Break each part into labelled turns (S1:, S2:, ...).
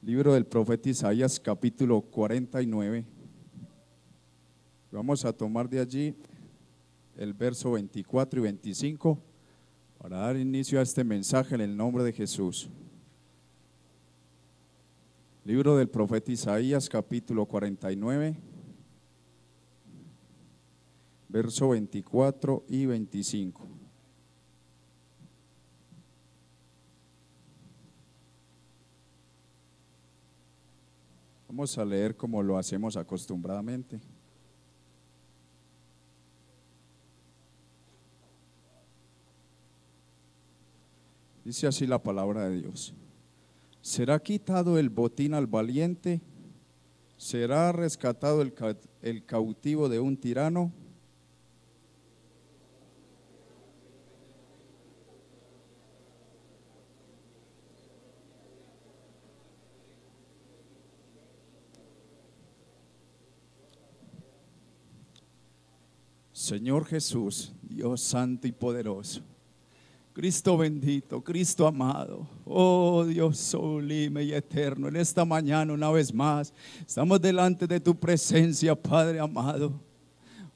S1: Libro del profeta Isaías, capítulo 49. Vamos a tomar de allí el verso 24 y 25 para dar inicio a este mensaje en el nombre de Jesús. Libro del profeta Isaías, capítulo 49, verso 24 y 25. Vamos a leer como lo hacemos acostumbradamente. Dice así la palabra de Dios: ¿será quitado el botín al valiente? ¿Será rescatado el cautivo de un tirano? Señor Jesús, Dios santo y poderoso, Cristo bendito, Cristo amado, oh Dios sublime y eterno, en esta mañana una vez más estamos delante de tu presencia, Padre amado.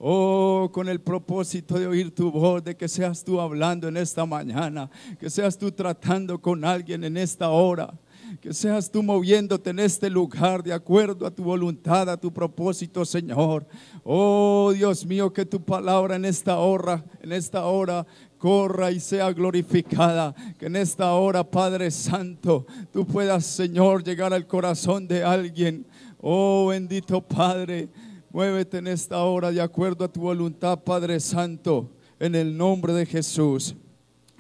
S1: Oh, con el propósito de oír tu voz, de que seas tú hablando en esta mañana, que seas tú tratando con alguien en esta hora, que seas tú moviéndote en este lugar de acuerdo a tu voluntad, a tu propósito, Señor. Oh, Dios mío, que tu palabra en esta hora corra y sea glorificada, que en esta hora, Padre Santo, tú puedas, Señor, llegar al corazón de alguien. Oh, bendito Padre, muévete en esta hora de acuerdo a tu voluntad, Padre Santo, en el nombre de Jesús.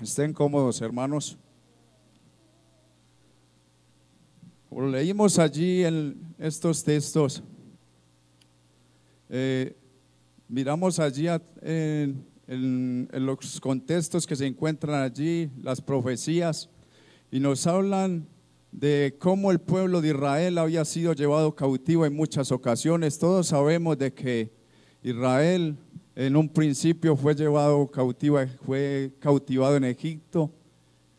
S1: Estén cómodos, hermanos. Como leímos allí en estos textos, miramos allí en los contextos que se encuentran allí, las profecías, y nos hablan de cómo el pueblo de Israel había sido llevado cautivo en muchas ocasiones. Todos sabemos de que Israel en un principio fue llevado cautivo, fue cautivado en Egipto.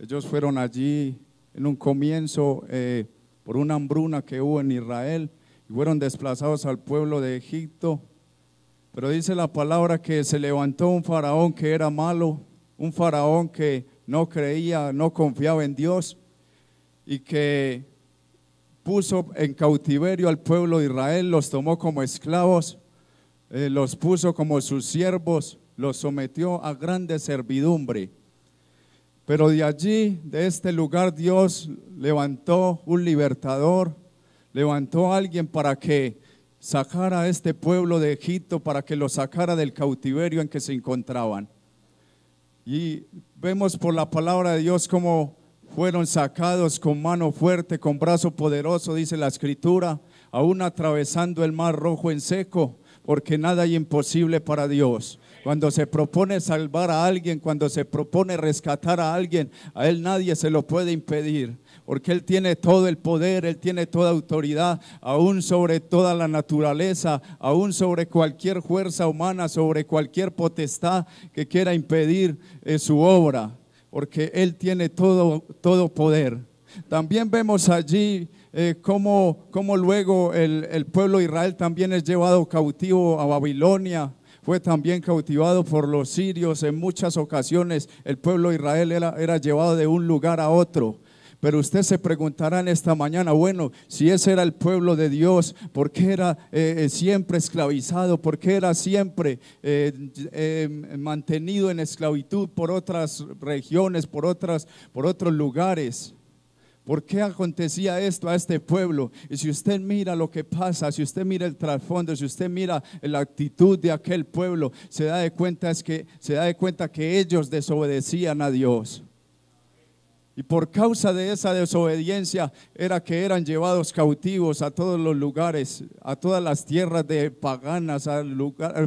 S1: Ellos fueron allí en un comienzo por una hambruna que hubo en Israel y fueron desplazados al pueblo de Egipto. Pero dice la palabra que se levantó un faraón que era malo, un faraón que no creía, no confiaba en Dios y que puso en cautiverio al pueblo de Israel, los tomó como esclavos, los puso como sus siervos, los sometió a grande servidumbre. Pero de allí, de este lugar, Dios levantó un libertador, levantó a alguien para que sacara a este pueblo de Egipto, para que lo sacara del cautiverio en que se encontraban. Y vemos por la palabra de Dios cómo fueron sacados con mano fuerte, con brazo poderoso, dice la Escritura, aún atravesando el mar rojo en seco, porque nada hay imposible para Dios. Cuando se propone salvar a alguien, cuando se propone rescatar a alguien, a Él nadie se lo puede impedir, porque Él tiene todo el poder, Él tiene toda autoridad, aún sobre toda la naturaleza, aún sobre cualquier fuerza humana, sobre cualquier potestad que quiera impedir su obra, porque Él tiene todo poder. También vemos allí cómo luego el pueblo de Israel también es llevado cautivo a Babilonia. Fue también cautivado por los sirios. En muchas ocasiones el pueblo de Israel era llevado de un lugar a otro. Pero usted se preguntará en esta mañana, bueno, si ese era el pueblo de Dios, ¿por qué era siempre esclavizado? ¿Por qué era siempre mantenido en esclavitud por otras regiones, por otros lugares? ¿Por qué acontecía esto a este pueblo? Y si usted mira lo que pasa, si usted mira el trasfondo, si usted mira la actitud de aquel pueblo, se da de cuenta que ellos desobedecían a Dios. Y por causa de esa desobediencia era que eran llevados cautivos a todos los lugares, a todas las tierras de paganas,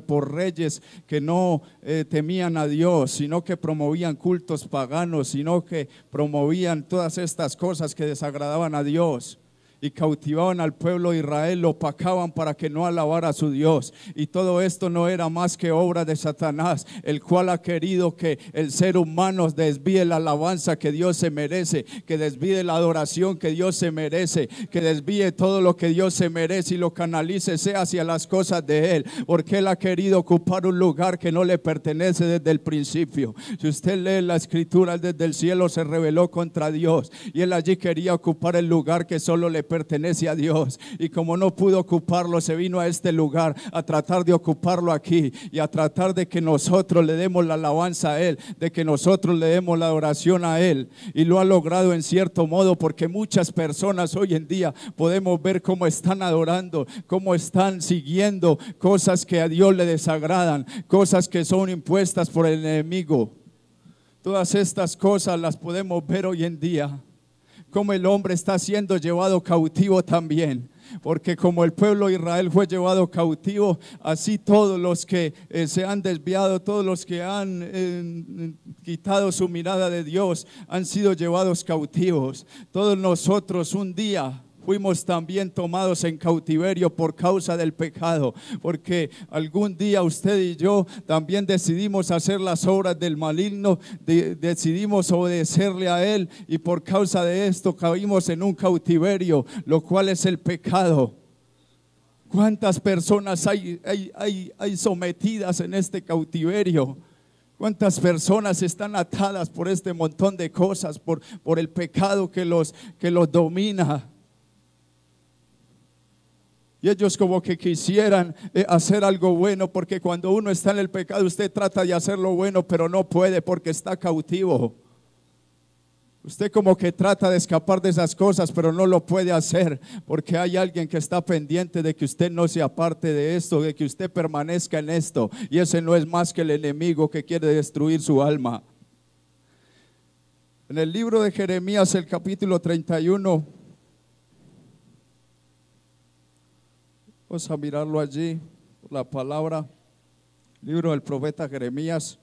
S1: por reyes que no temían a Dios, sino que promovían cultos paganos, sino que promovían todas estas cosas que desagradaban a Dios. y cautivaban al pueblo de Israel, lo opacaban para que no alabara a su Dios. Y todo esto no era más que obra de Satanás, el cual ha querido que el ser humano desvíe la alabanza que Dios se merece, que desvíe la adoración que Dios se merece, que desvíe todo lo que Dios se merece y lo canalice sea hacia las cosas de Él, porque Él ha querido ocupar un lugar que no le pertenece desde el principio. Si usted lee la escritura, Él desde el cielo se rebeló contra Dios y Él allí quería ocupar el lugar que solo le pertenece a Dios, y como no pudo ocuparlo, se vino a este lugar a tratar de ocuparlo aquí y a tratar de que nosotros le demos la alabanza a Él, de que nosotros le demos la adoración a Él, y lo ha logrado en cierto modo, porque muchas personas hoy en día podemos ver cómo están adorando, cómo están siguiendo cosas que a Dios le desagradan, cosas que son impuestas por el enemigo. Todas estas cosas las podemos ver hoy en día, como el hombre está siendo llevado cautivo también, porque como el pueblo de Israel fue llevado cautivo, así todos los que se han desviado, todos los que han quitado su mirada de Dios, han sido llevados cautivos. Todos nosotros un día fuimos también tomados en cautiverio por causa del pecado, porque algún día usted y yo también decidimos hacer las obras del maligno, decidimos obedecerle a Él, y por causa de esto caímos en un cautiverio, lo cual es el pecado. ¿Cuántas personas hay sometidas en este cautiverio? ¿Cuántas personas están atadas por este montón de cosas, por el pecado que los domina? Y ellos como que quisieran hacer algo bueno, porque cuando uno está en el pecado, usted trata de hacer lo bueno, pero no puede porque está cautivo. Usted como que trata de escapar de esas cosas, pero no lo puede hacer, porque hay alguien que está pendiente de que usted no se aparte de esto, de que usted permanezca en esto. Y ese no es más que el enemigo que quiere destruir su alma. En el libro de Jeremías, el capítulo 31, vamos a mirarlo allí, la palabra, libro del profeta Jeremías.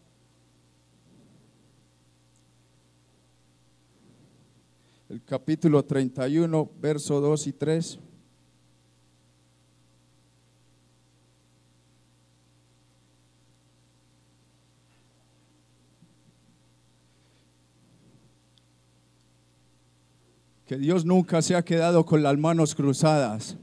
S1: El capítulo 31, verso 2 y 3. Que Dios nunca se ha quedado con las manos cruzadas.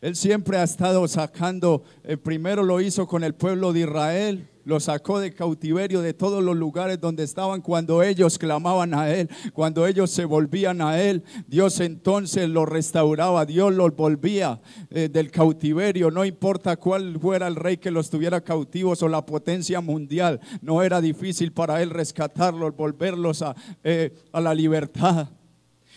S1: Él siempre ha estado sacando, primero lo hizo con el pueblo de Israel, lo sacó de cautiverio de todos los lugares donde estaban cuando ellos clamaban a Él, cuando ellos se volvían a Él. Dios entonces los restauraba, Dios los volvía del cautiverio, no importa cuál fuera el rey que los tuviera cautivos o la potencia mundial, no era difícil para Él rescatarlos, volverlos a la libertad.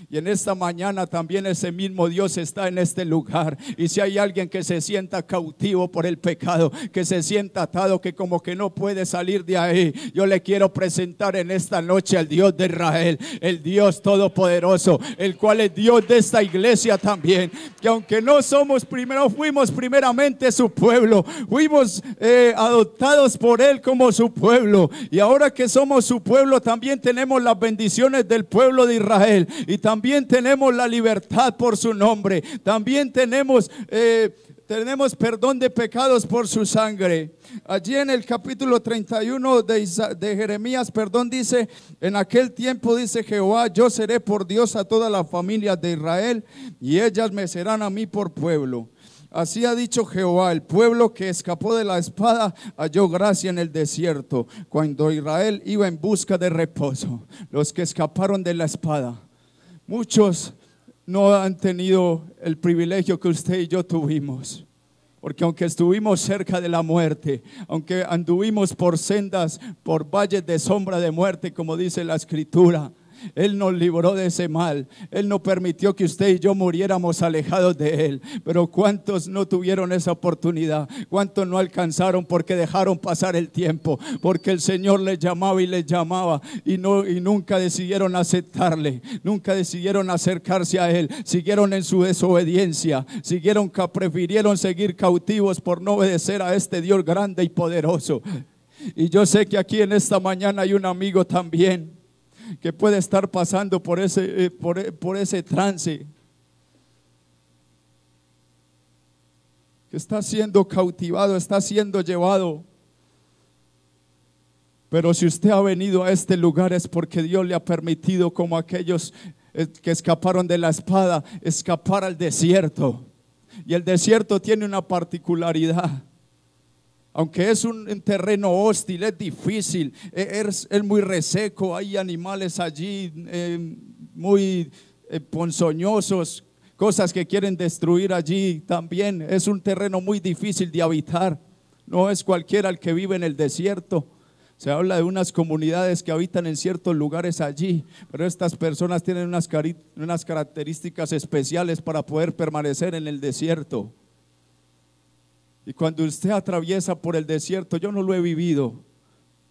S1: Y en esta mañana también ese mismo Dios está en este lugar. Y si hay alguien que se sienta cautivo por el pecado, que se sienta atado, que como que no puede salir de ahí, yo le quiero presentar en esta noche al Dios de Israel, el Dios todopoderoso, el cual es Dios de esta iglesia también. Que aunque no somos primero, fuimos primeramente su pueblo, fuimos adoptados por Él como su pueblo. Y ahora que somos su pueblo, también tenemos las bendiciones del pueblo de Israel. Y también tenemos la libertad por su nombre. También tenemos perdón de pecados por su sangre. Allí en el capítulo 31 de Jeremías, dice: en aquel tiempo, dice Jehová, yo seré por Dios a todas las familias de Israel, y ellas me serán a mí por pueblo. Así ha dicho Jehová: el pueblo que escapó de la espada halló gracia en el desierto, cuando Israel iba en busca de reposo. Los que escaparon de la espada. Muchos no han tenido el privilegio que usted y yo tuvimos, porque aunque estuvimos cerca de la muerte, aunque anduvimos por sendas, por valles de sombra de muerte, como dice la escritura, Él nos libró de ese mal. Él no permitió que usted y yo muriéramos alejados de Él. Pero ¿cuántos no tuvieron esa oportunidad? ¿Cuántos no alcanzaron porque dejaron pasar el tiempo? Porque el Señor les llamaba y les llamaba y nunca decidieron aceptarle, nunca decidieron acercarse a Él. Siguieron en su desobediencia, prefirieron seguir cautivos por no obedecer a este Dios grande y poderoso. Y yo sé que aquí en esta mañana hay un amigo también que puede estar pasando por ese trance, que está siendo cautivado, está siendo llevado. Pero si usted ha venido a este lugar es porque Dios le ha permitido, como aquellos que escaparon de la espada, escapar al desierto. Y el desierto tiene una particularidad. Aunque es un terreno hostil, es difícil, es muy reseco, hay animales allí muy ponzoñosos, cosas que quieren destruir allí también. Es un terreno muy difícil de habitar, no es cualquiera el que vive en el desierto. Se habla de unas comunidades que habitan en ciertos lugares allí, pero estas personas tienen unas características especiales para poder permanecer en el desierto. Y cuando usted atraviesa por el desierto, yo no lo he vivido,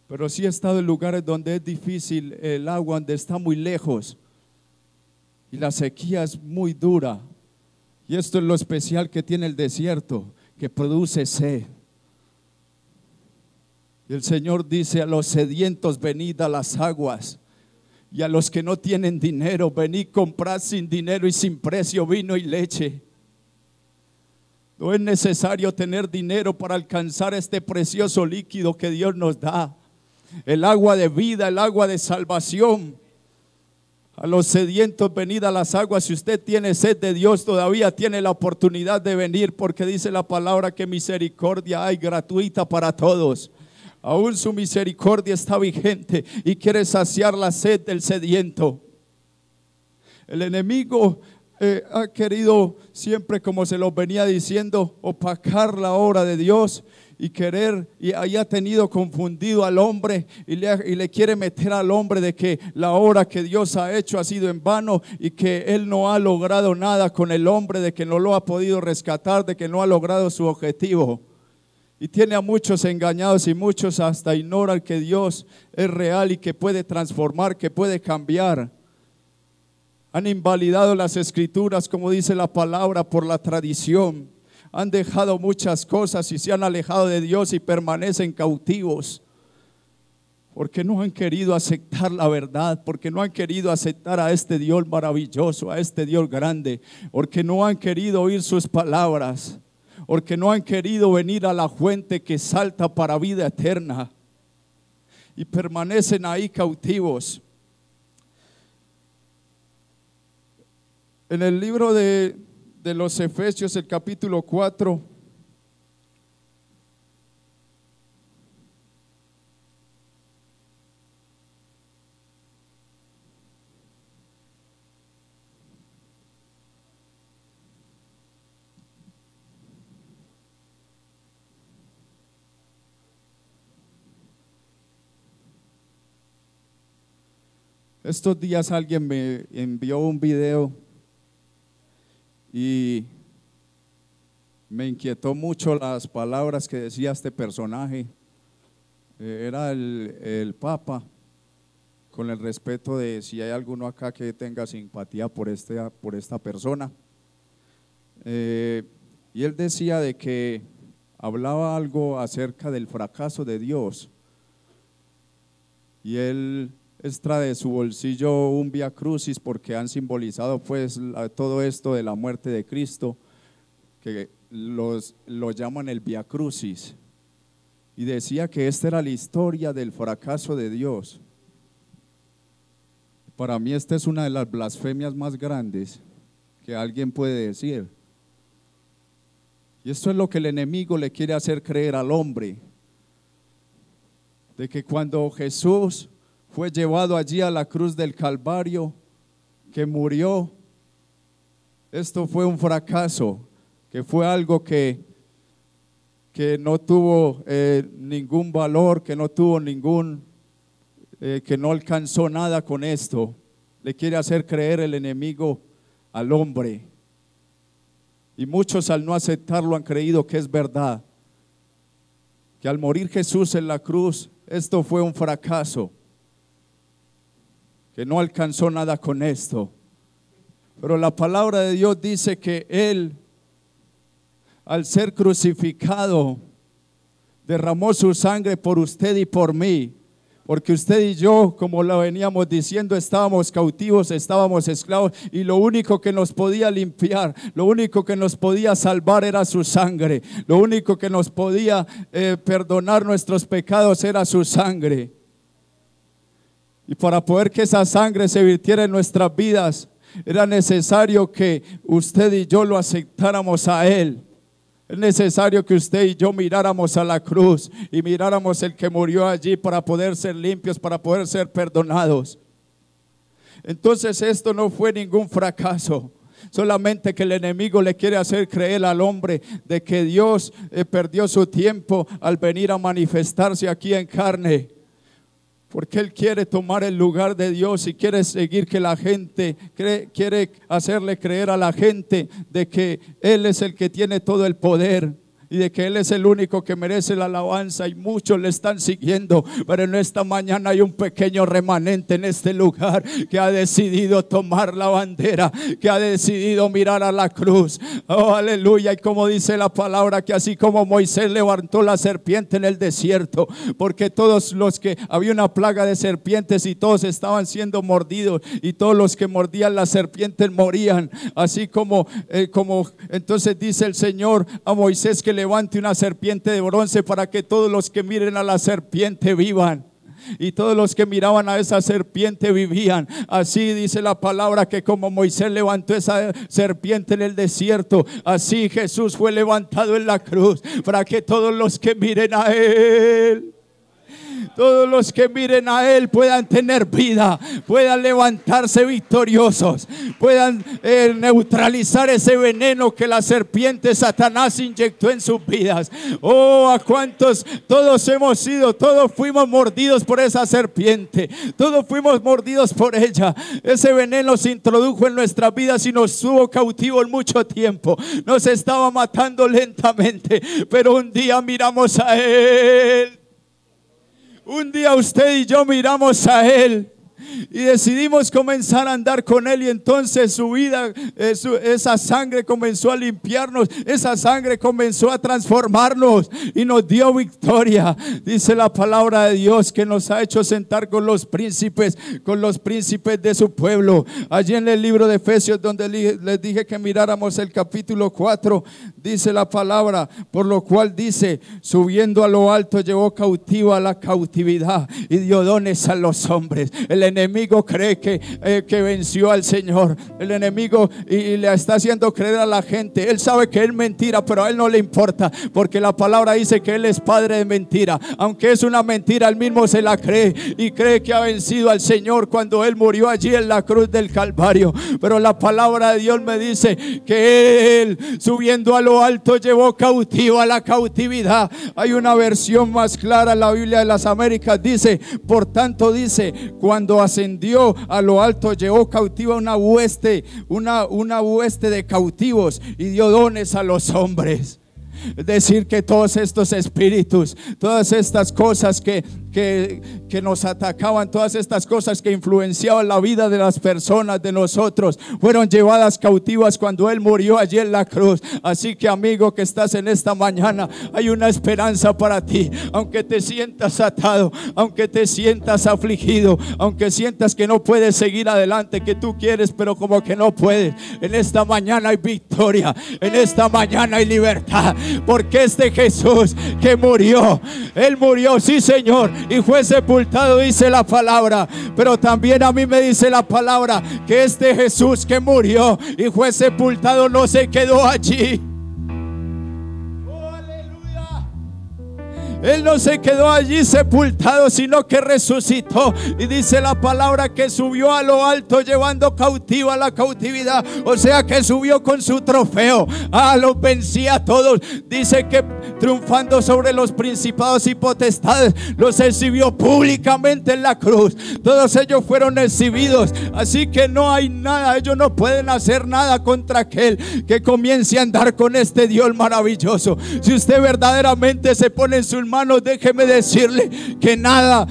S1: pero sí he estado en lugares donde es difícil el agua, donde está muy lejos y la sequía es muy dura. Y esto es lo especial que tiene el desierto, que produce sed. Y el Señor dice: a los sedientos venid a las aguas, y a los que no tienen dinero, venid comprad sin dinero y sin precio vino y leche. No es necesario tener dinero para alcanzar este precioso líquido que Dios nos da, el agua de vida, el agua de salvación. A los sedientos venid a las aguas. Si usted tiene sed de Dios, todavía tiene la oportunidad de venir, porque dice la palabra que misericordia hay gratuita para todos. Aún su misericordia está vigente y quiere saciar la sed del sediento. El enemigo ha querido siempre, como se lo venía diciendo, opacar la obra de Dios y ha tenido confundido al hombre y le quiere meter al hombre de que la obra que Dios ha hecho ha sido en vano y que Él no ha logrado nada con el hombre, de que no lo ha podido rescatar, de que no ha logrado su objetivo. Y tiene a muchos engañados y muchos hasta ignoran que Dios es real y que puede transformar, que puede cambiar. Han invalidado las escrituras, como dice la palabra, por la tradición. Han dejado muchas cosas y se han alejado de Dios y permanecen cautivos. Porque no han querido aceptar la verdad, porque no han querido aceptar a este Dios maravilloso, a este Dios grande, porque no han querido oír sus palabras, porque no han querido venir a la fuente que salta para vida eterna y permanecen ahí cautivos. En el libro de los Efesios, el capítulo 4, estos días alguien me envió un video y me inquietó mucho las palabras que decía este personaje. Era el Papa, con el respeto de si hay alguno acá que tenga simpatía por esta persona. Y él decía de que hablaba algo acerca del fracaso de Dios. Y él extrae de su bolsillo un Vía Crucis, porque han simbolizado pues todo esto de la muerte de Cristo, que lo llaman el Vía Crucis, y decía que esta era la historia del fracaso de Dios. Para mí esta es una de las blasfemias más grandes que alguien puede decir, y esto es lo que el enemigo le quiere hacer creer al hombre, de que cuando Jesús fue llevado allí a la cruz del Calvario, que murió, esto fue un fracaso, que fue algo que no tuvo ningún valor, que no tuvo que no alcanzó nada con esto. Le quiere hacer creer el enemigo al hombre, y muchos al no aceptarlo han creído que es verdad, que al morir Jesús en la cruz, esto fue un fracaso, que no alcanzó nada con esto. Pero la palabra de Dios dice que Él, al ser crucificado, derramó su sangre por usted y por mí, Porque usted y yo, como lo veníamos diciendo, estábamos cautivos, estábamos esclavos, y lo único que nos podía limpiar, lo único que nos podía salvar era su sangre. Lo único que nos podía perdonar nuestros pecados era su sangre. Y para poder que esa sangre se virtiera en nuestras vidas, era necesario que usted y yo lo aceptáramos a Él. Es necesario que usted y yo miráramos a la cruz y miráramos el que murió allí para poder ser limpios, para poder ser perdonados. Entonces esto no fue ningún fracaso, solamente que el enemigo le quiere hacer creer al hombre de que Dios perdió su tiempo al venir a manifestarse aquí en carne. Porque Él quiere tomar el lugar de Dios y quiere seguir que la gente, quiere hacerle creer a la gente de que Él es el que tiene todo el poder y de que Él es el único que merece la alabanza, y muchos le están siguiendo. Pero en esta mañana hay un pequeño remanente en este lugar que ha decidido tomar la bandera, que ha decidido mirar a la cruz. Oh, aleluya. Y como dice la palabra, que así como Moisés levantó la serpiente en el desierto, porque todos los que, había una plaga de serpientes y todos estaban siendo mordidos, y todos los que mordían las serpientes morían. Así como entonces dice el Señor a Moisés que levante una serpiente de bronce para que todos los que miren a la serpiente vivan. Y todos los que miraban a esa serpiente vivían. Así dice la palabra, que como Moisés levantó esa serpiente en el desierto, así Jesús fue levantado en la cruz, para que todos los que miren a Él, todos los que miren a Él puedan tener vida, puedan levantarse victoriosos, puedan neutralizar ese veneno que la serpiente Satanás inyectó en sus vidas. Oh, a cuántos, todos fuimos mordidos por esa serpiente, todos fuimos mordidos por ella. Ese veneno se introdujo en nuestras vidas y nos tuvo cautivos mucho tiempo, nos estaba matando lentamente, pero un día miramos a Él. Un día usted y yo miramos a Él y decidimos comenzar a andar con Él, y entonces su vida, esa sangre comenzó a limpiarnos, esa sangre comenzó a transformarnos y nos dio victoria. Dice la palabra de Dios que nos ha hecho sentar con los príncipes de su pueblo. Allí en el libro de Efesios, donde les dije que miráramos el capítulo 4, dice la palabra: por lo cual dice, subiendo a lo alto llevó cautiva la cautividad y dio dones a los hombres. El enemigo cree que venció al Señor. El enemigo y le está haciendo creer a la gente. Él sabe que es mentira, pero a él no le importa, porque la palabra dice que él es padre de mentira. Aunque es una mentira, él mismo se la cree y cree que ha vencido al Señor cuando él murió allí en la cruz del Calvario. Pero la palabra de Dios me dice que él, subiendo a lo alto, llevó cautiva la cautividad. Hay una versión más clara en la Biblia de las Américas, dice: por tanto, dice, cuando ascendió a lo alto llevó cautiva una hueste de cautivos y dio dones a los hombres. Es decir, que todos estos espíritus, todas estas cosas que nos atacaban, todas estas cosas que influenciaban la vida de las personas, de nosotros, fueron llevadas cautivas cuando Él murió allí en la cruz. Así que, amigo que estás en esta mañana, hay una esperanza para ti. Aunque te sientas atado, aunque te sientas afligido, aunque sientas que no puedes seguir adelante, que tú quieres pero como que no puedes, en esta mañana hay victoria, en esta mañana hay libertad. Porque este Jesús que murió, Él murió, sí Señor, y fue sepultado, dice la palabra. Pero también a mí me dice la palabra que este Jesús que murió y fue sepultado no se quedó allí. Él no se quedó allí sepultado, sino que resucitó. Y dice la palabra que subió a lo alto llevando cautiva la cautividad. O sea que subió con su trofeo. Los vencía a todos. Dice que triunfando sobre los principados y potestades, los exhibió públicamente en la cruz. Todos ellos fueron exhibidos. Así que no hay nada, ellos no pueden hacer nada contra aquel que comience a andar con este Dios maravilloso. Si usted verdaderamente se pone en sus hermanos, déjeme decirle que nada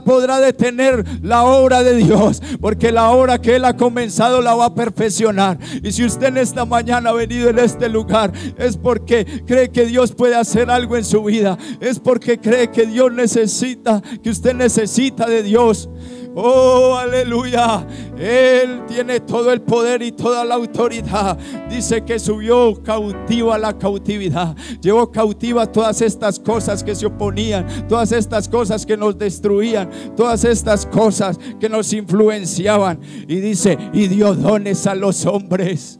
S1: podrá detener la obra de Dios, porque la obra que Él ha comenzado la va a perfeccionar. Y si usted en esta mañana ha venido en este lugar, es porque cree que Dios puede hacer algo en su vida, es porque cree que Dios necesita, que usted necesita de Dios. Oh, aleluya. Él tiene todo el poder y toda la autoridad. Dice que subió cautivo a la cautividad, llevó cautivas todas estas cosas que se oponían, todas estas cosas que nos destruían, todas estas cosas que nos influenciaban. Y dice, y dio dones a los hombres.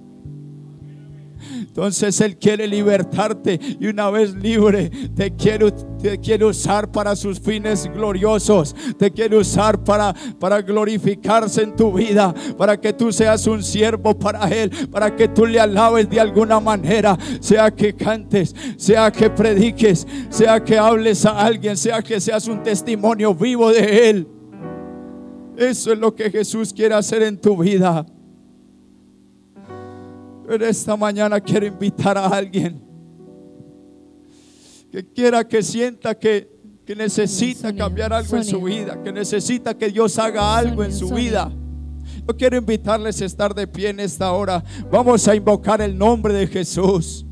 S1: Entonces Él quiere libertarte, y una vez libre te quiere usar para sus fines gloriosos. Te quiere usar para glorificarse en tu vida, para que tú seas un siervo para Él, para que tú le alabes de alguna manera, sea que cantes, sea que prediques, sea que hables a alguien, sea que seas un testimonio vivo de Él. Eso es lo que Jesús quiere hacer en tu vida. En esta mañana quiero invitar a alguien que quiera, que sienta que necesita cambiar algo en su vida, que necesita que Dios haga algo en su vida. Yo quiero invitarles a estar de pie en esta hora. Vamos a invocar el nombre de Jesús.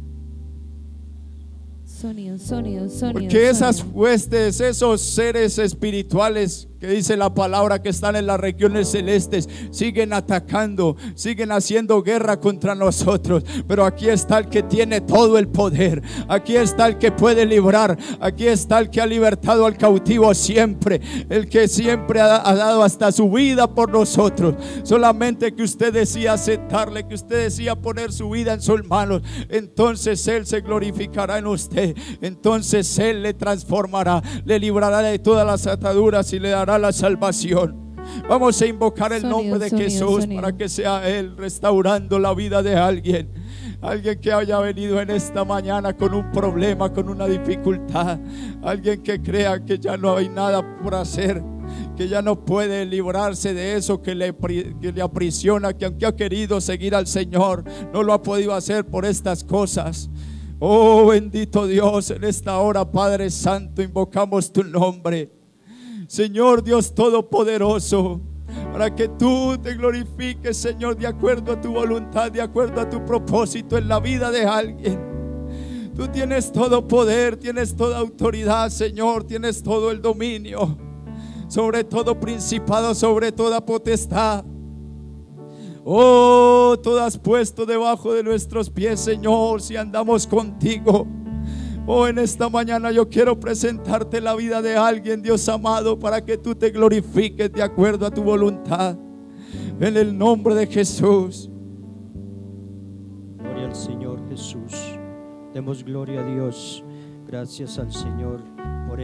S1: Porque esas huestes, esos seres espirituales que dice la palabra que están en las regiones celestes, siguen atacando, siguen haciendo guerra contra nosotros. Pero aquí está el que tiene todo el poder, aquí está el que puede librar, aquí está el que ha libertado al cautivo siempre, el que siempre ha dado hasta su vida por nosotros. Solamente que usted decía aceptarle, que usted decía poner su vida en sus manos, entonces Él se glorificará en usted, entonces Él le transformará, le librará de todas las ataduras y le dará la salvación. Vamos a invocar el nombre de Jesús para que sea Él restaurando la vida de alguien. Alguien que haya venido en esta mañana con un problema, con una dificultad. Alguien que crea que ya no hay nada por hacer, que ya no puede librarse de eso que le aprisiona, que aunque ha querido seguir al Señor, no lo ha podido hacer por estas cosas. Oh, bendito Dios, en esta hora, Padre Santo, invocamos tu nombre, Señor Dios Todopoderoso, para que tú te glorifiques, Señor, de acuerdo a tu voluntad, de acuerdo a tu propósito en la vida de alguien. Tú tienes todo poder, tienes toda autoridad, Señor, tienes todo el dominio sobre todo principado, sobre toda potestad. Oh, tú has puesto debajo de nuestros pies, Señor, si andamos contigo. Oh, en esta mañana yo quiero presentarte la vida de alguien, Dios amado, para que tú te glorifiques de acuerdo a tu voluntad. En el nombre de Jesús.
S2: Gloria al Señor Jesús. Demos gloria a Dios. Gracias al Señor por